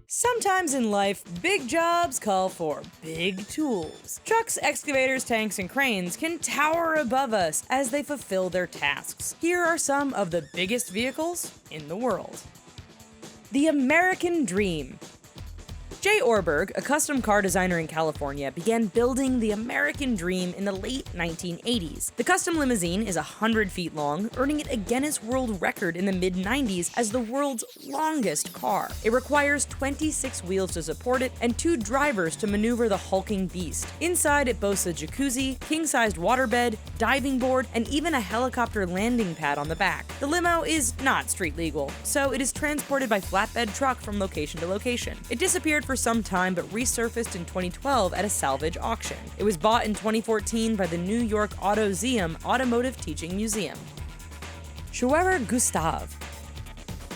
Sometimes in life, big jobs call for big tools. Trucks, excavators, tanks, and cranes can tower above us as they fulfill their tasks. Here are some of the biggest vehicles in the world. The American Dream. Jay Orberg, a custom car designer in California, began building the American Dream in the late 1980s. The custom limousine is 100 feet long, earning it a Guinness World Record in the mid-90s as the world's longest car. It requires 26 wheels to support it and 2 drivers to maneuver the hulking beast. Inside, it boasts a jacuzzi, king-sized waterbed, diving board, and even a helicopter landing pad on the back. The limo is not street legal, so it is transported by flatbed truck from location to location. It disappeared for some time but resurfaced in 2012 at a salvage auction. It was bought in 2014 by the New York Autozeum Automotive Teaching Museum. SCHWERER GUSTAV.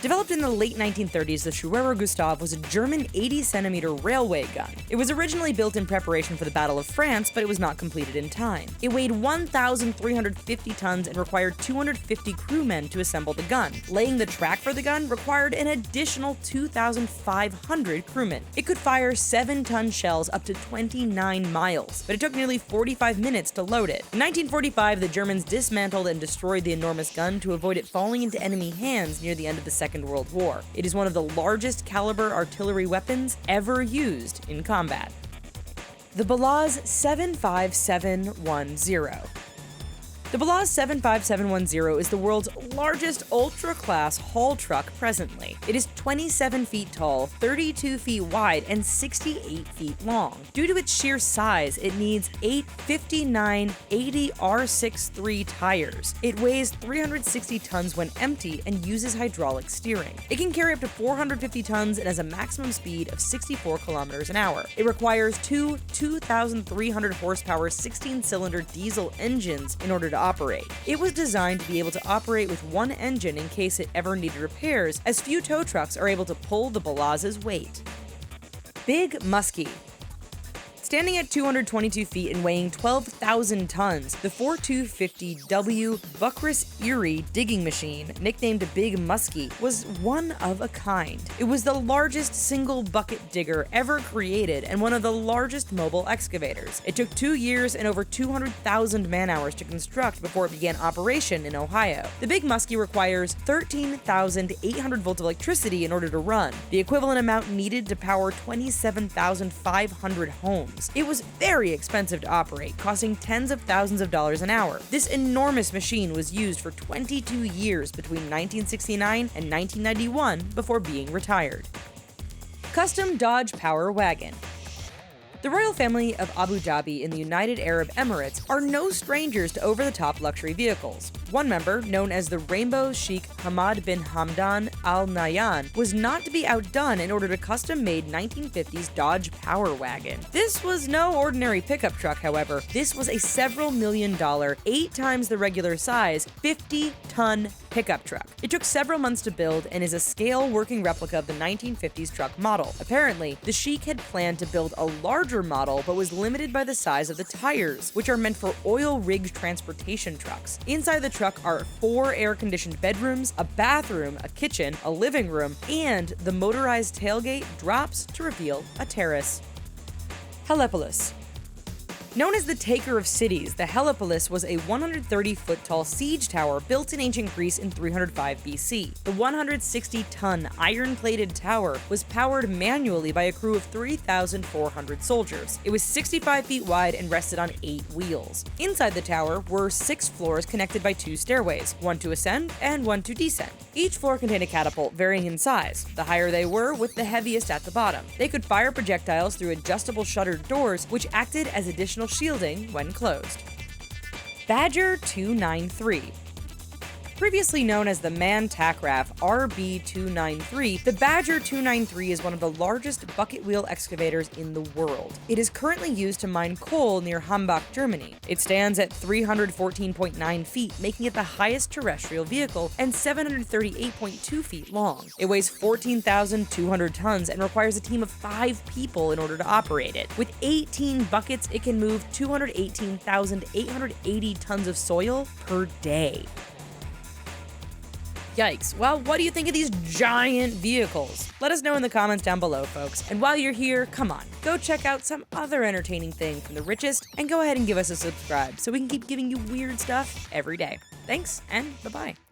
Developed in the late 1930s, the SCHWERER GUSTAV was a German 80-centimeter railway gun. It was originally built in preparation for the Battle of France, but it was not completed in time. It weighed 1,350 tons and required 250 crewmen to assemble the gun. Laying the track for the gun required an additional 2,500 crewmen. It could fire 7-ton shells up to 29 miles, but it took nearly 45 minutes to load it. In 1945, the Germans dismantled and destroyed the enormous gun to avoid it falling into enemy hands near the end of the Second World War. It is one of the largest caliber artillery weapons ever used in combat. The BELAZ 75710. The BELAZ 75710 is the world's largest ultra-class haul truck presently. It is 27 feet tall, 32 feet wide, and 68 feet long. Due to its sheer size, it needs 8 59/80 R63 tires. It weighs 360 tons when empty and uses hydraulic steering. It can carry up to 450 tons and has a maximum speed of 64 kilometers an hour. It requires 2 2,300 horsepower 16-cylinder diesel engines in order to operate. It was designed to be able to operate with one engine in case it ever needed repairs, as few tow trucks are able to pull the BELAZ's weight. Big Muskie. Standing at 222 feet and weighing 12,000 tons, the 4250W Buckrus Erie digging machine, nicknamed Big Muskie, was one of a kind. It was the largest single bucket digger ever created and one of the largest mobile excavators. It took 2 years and over 200,000 man-hours to construct before it began operation in Ohio. The Big Muskie requires 13,800 volts of electricity in order to run, the equivalent amount needed to power 27,500 homes. It was very expensive to operate, costing tens of thousands of dollars an hour. This enormous machine was used for 22 years between 1969 and 1991 before being retired. Custom Dodge Power Wagon. The royal family of Abu Dhabi in the United Arab Emirates are no strangers to over-the-top luxury vehicles. One member, known as the Rainbow Sheikh Hamad bin Hamdan Al Nahyan, was not to be outdone in order to custom-made 1950s Dodge Power Wagon. This was no ordinary pickup truck, however. This was a several $million, 8 times the regular size, 50-ton pickup truck. It took several months to build and is a scale working replica of the 1950s truck model. Apparently, the Sheikh had planned to build a larger model but was limited by the size of the tires, which are meant for oil-rigged transportation trucks. Inside the truck are 4 air-conditioned bedrooms, a bathroom, a kitchen, a living room, and the motorized tailgate drops to reveal a terrace. HELEPOLIS. Known as the Taker of Cities, the HELEPOLIS was a 130-foot-tall siege tower built in ancient Greece in 305 BC. The 160-ton iron-plated tower was powered manually by a crew of 3,400 soldiers. It was 65 feet wide and rested on 8 wheels. Inside the tower were 6 floors connected by 2 stairways, one to ascend and one to descend. Each floor contained a catapult varying in size, the higher they were with the heaviest at the bottom. They could fire projectiles through adjustable shuttered doors, which acted as additional shielding when closed. Badger 293. Previously known as the MAN Tackraft RB293, the Badger 293 is one of the largest bucket wheel excavators in the world. It is currently used to mine coal near Hambach, Germany. It stands at 314.9 feet, making it the highest terrestrial vehicle, and 738.2 feet long. It weighs 14,200 tons and requires a team of 5 people in order to operate it. With 18 buckets, it can move 218,880 tons of soil per day. Yikes. Well, what do you think of these giant vehicles? Let us know in the comments down below, folks. And while you're here, come on, go check out some other entertaining thing from the richest, and go ahead and give us a subscribe so we can keep giving you weird stuff every day. Thanks, and bye-bye.